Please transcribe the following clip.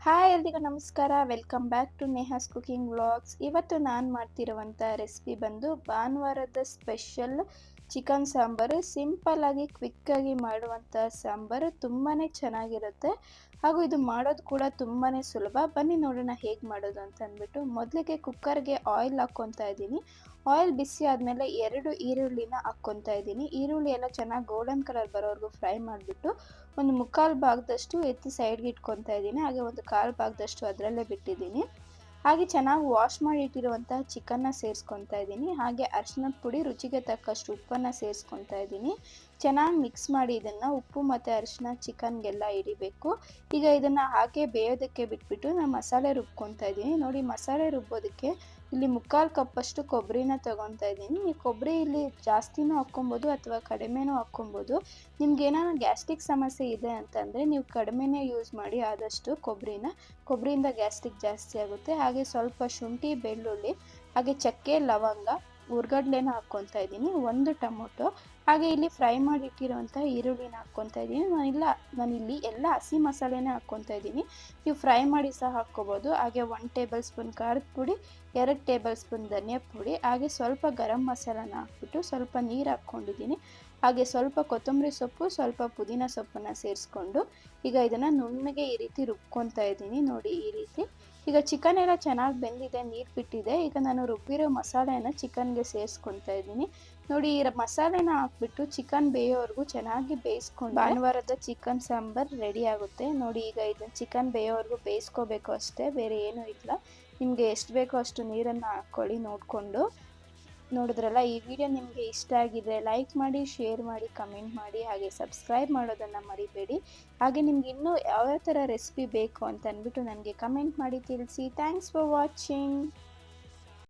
Hi ಎಲ್ರಿಗೂ ನಮಸ್ಕಾರ. Welcome back to Neha's cooking vlogs. ಇವತ್ತು ನಾನು ಮಾಡ್ತಿರುವಂಥ ರೆಸಿಪಿ ಬಂದು ಭಾನುವಾರದ ಸ್ಪೆಷಲ್ ಚಿಕನ್ ಸಾಂಬಾರು. ಸಿಂಪಲ್ಲಾಗಿ ಕ್ವಿಕ್ಕಾಗಿ ಮಾಡುವಂಥ ಸಾಂಬಾರು ತುಂಬಾ ಚೆನ್ನಾಗಿರುತ್ತೆ. ಹಾಗೂ ಇದು ಮಾಡೋದು ಕೂಡ ತುಂಬಾ ಸುಲಭ. ಬನ್ನಿ ನೋಡೋಣ ಹೇಗೆ ಮಾಡೋದು ಅಂತ ಅಂದ್ಬಿಟ್ಟು. ಮೊದಲಿಗೆ ಕುಕ್ಕರ್ಗೆ ಆಯಿಲ್ ಹಾಕ್ಕೊತಾ ಇದ್ದೀನಿ. ಆಯಿಲ್ ಬಿಸಿ ಆದಮೇಲೆ 2 ಈರುಳ್ಳಿನ ಹಾಕ್ಕೊತಾ ಇದ್ದೀನಿ. ಈರುಳ್ಳಿ ಎಲ್ಲ ಚೆನ್ನಾಗಿ ಗೋಲ್ಡನ್ ಕಲರ್ ಬರೋವರೆಗೂ ಫ್ರೈ ಮಾಡಿಬಿಟ್ಟು ಒಂದು ಮುಕ್ಕಾಲು ಭಾಗದಷ್ಟು ಎತ್ತಿ ಸೈಡ್ಗೆ ಇಟ್ಕೊತಾ ಇದ್ದೀನಿ. ಹಾಗೆ ಒಂದು ಕಾಲು ಭಾಗದಷ್ಟು ಅದರಲ್ಲೇ ಬಿಟ್ಟಿದ್ದೀನಿ. ಹಾಗೆ ಚೆನ್ನಾಗಿ ವಾಶ್ ಮಾಡಿ ಇಟ್ಟಿರುವಂತಹ ಚಿಕನ್ನ ಸೇರಿಸ್ಕೊತಾ ಇದ್ದೀನಿ. ಹಾಗೆ ಅರಿಶಿನದ ಪುಡಿ, ರುಚಿಗೆ ತಕ್ಕಷ್ಟು ಉಪ್ಪನ್ನು ಸೇರಿಸ್ಕೊತಾ ಇದ್ದೀನಿ. ಚೆನ್ನಾಗಿ ಮಿಕ್ಸ್ ಮಾಡಿ ಇದನ್ನು ಉಪ್ಪು ಮತ್ತು ಅರಿಶಿನ ಚಿಕನ್ಗೆಲ್ಲ ಹಿಡಿಬೇಕು. ಈಗ ಇದನ್ನು ಹಾಗೆ ಬೇಯೋದಕ್ಕೆ ಬಿಟ್ಬಿಟ್ಟು ನಾನು ಮಸಾಲೆ ರುಬ್ಕೊತಾ ಇದ್ದೀನಿ. ನೋಡಿ, ಮಸಾಲೆ ರುಬ್ಬೋದಕ್ಕೆ ಇಲ್ಲಿ ಮುಕ್ಕಾಲು ಕಪ್ಪಷ್ಟು ಕೊಬ್ಬರಿನ ತೊಗೊತಾ ಇದ್ದೀನಿ. ಈ ಕೊಬ್ಬರಿ ಇಲ್ಲಿ ಜಾಸ್ತಿನೂ ಹಾಕ್ಕೊಬೋದು ಅಥವಾ ಕಡಿಮೆನೂ ಹಾಕ್ಕೊಬೋದು. ನಿಮ್ಗೆ ಏನಾದ್ರು ಗ್ಯಾಸ್ಟ್ರಿಕ್ ಸಮಸ್ಯೆ ಇದೆ ಅಂತಂದರೆ ನೀವು ಕಡಿಮೆನೇ ಯೂಸ್ ಮಾಡಿ ಆದಷ್ಟು ಕೊಬ್ಬರಿಯಿಂದ ಗ್ಯಾಸ್ಟ್ರಿಕ್ ಜಾಸ್ತಿ ಆಗುತ್ತೆ. ಹಾಗೆ ಸ್ವಲ್ಪ ಶುಂಠಿ, ಬೆಳ್ಳುಳ್ಳಿ, ಹಾಗೆ ಚಕ್ಕೆ, ಲವಂಗ, ಹುರ್ಗಡ್ಲೆನ ಹಾಕ್ಕೊತಾ ಇದ್ದೀನಿ. ಒಂದು ಟೊಮೊಟೊ, ಹಾಗೆ ಇಲ್ಲಿ ಫ್ರೈ ಮಾಡಿಟ್ಟಿರುವಂಥ ಈರುಳ್ಳಿನ ಹಾಕ್ಕೊತಾ ಇದ್ದೀನಿ. ನಾನಿಲ್ಲಿ ಎಲ್ಲ ಹಸಿ ಮಸಾಲೆನೇ ಹಾಕ್ಕೊತಾ ಇದ್ದೀನಿ. ನೀವು ಫ್ರೈ ಮಾಡಿ ಸಹ ಹಾಕ್ಕೋಬೋದು. ಹಾಗೆ 1 ಟೇಬಲ್ ಸ್ಪೂನ್ ಖಾರದ ಪುಡಿ, 2 ಟೇಬಲ್ ಸ್ಪೂನ್ ಧನಿಯಾ ಪುಡಿ, ಹಾಗೆ ಸ್ವಲ್ಪ ಗರಂ ಮಸಾಲಾನ ಹಾಕ್ಬಿಟ್ಟು ಸ್ವಲ್ಪ ನೀರು ಹಾಕ್ಕೊಂಡಿದ್ದೀನಿ. ಹಾಗೆ ಸ್ವಲ್ಪ ಕೊತ್ತಂಬರಿ ಸೊಪ್ಪು, ಸ್ವಲ್ಪ ಪುದೀನ ಸೊಪ್ಪನ್ನು ಸೇರಿಸ್ಕೊಂಡು ಈಗ ಇದನ್ನು ನುಣ್ಣಗೆ ಈ ರೀತಿ ರುಬ್ಕೊತಾ ಇದ್ದೀನಿ. ನೋಡಿ, ಈ ರೀತಿ. ಈಗ ಚಿಕನ್ ಎಲ್ಲ ಚೆನ್ನಾಗಿ ಬೆಂದಿದೆ, ನೀರು ಬಿಟ್ಟಿದೆ. ಈಗ ನಾನು ರುಬ್ಬಿರೋ ಮಸಾಲೆನ ಚಿಕನ್ಗೆ ಸೇರಿಸ್ಕೊತಾ ಇದ್ದೀನಿ. ನೋಡಿ, ಈ ಮಸಾಲೆನ ಹಾಕ್ಬಿಟ್ಟು ಚಿಕನ್ ಬೇಯೋವರೆಗೂ ಚೆನ್ನಾಗಿ ಬೇಯಿಸ್ಕೊಂಡು ಭಾನುವಾರದ ಚಿಕನ್ ಸಾಂಬಾರ್ ರೆಡಿ ಆಗುತ್ತೆ. ನೋಡಿ, ಈಗ ಇದನ್ನು ಚಿಕನ್ ಬೇಯೋವರೆಗೂ ಬೇಯಿಸ್ಕೋಬೇಕು ಅಷ್ಟೇ, ಬೇರೆ ಏನೂ ಇಲ್ಲ. ನಿಮಗೆ ಎಷ್ಟು ಬೇಕೋ ಅಷ್ಟು ನೀರನ್ನು ಹಾಕ್ಕೊಳ್ಳಿ ನೋಡಿಕೊಂಡು. ನೋಡಿದ್ರಲ್ಲ, ಈ ವಿಡಿಯೋ ನಿಮಗೆ ಇಷ್ಟ ಆಗಿದ್ರೆ ಲೈಕ್ ಮಾಡಿ, ಶೇರ್ ಮಾಡಿ, ಕಮೆಂಟ್ ಮಾಡಿ, ಹಾಗೆ ಸಬ್ಸ್ಕ್ರೈಬ್ ಮಾಡೋದನ್ನು ಮರಿಬೇಡಿ. ಹಾಗೆ ನಿಮ್ಗೆ ಇನ್ನೂ ಯಾವ್ಯಾವ ಥರ ರೆಸಿಪಿ ಬೇಕು ಅಂತ ಅಂದ್ಬಿಟ್ಟು ನನಗೆ ಕಮೆಂಟ್ ಮಾಡಿ ತಿಳಿಸಿ. Thanks for watching.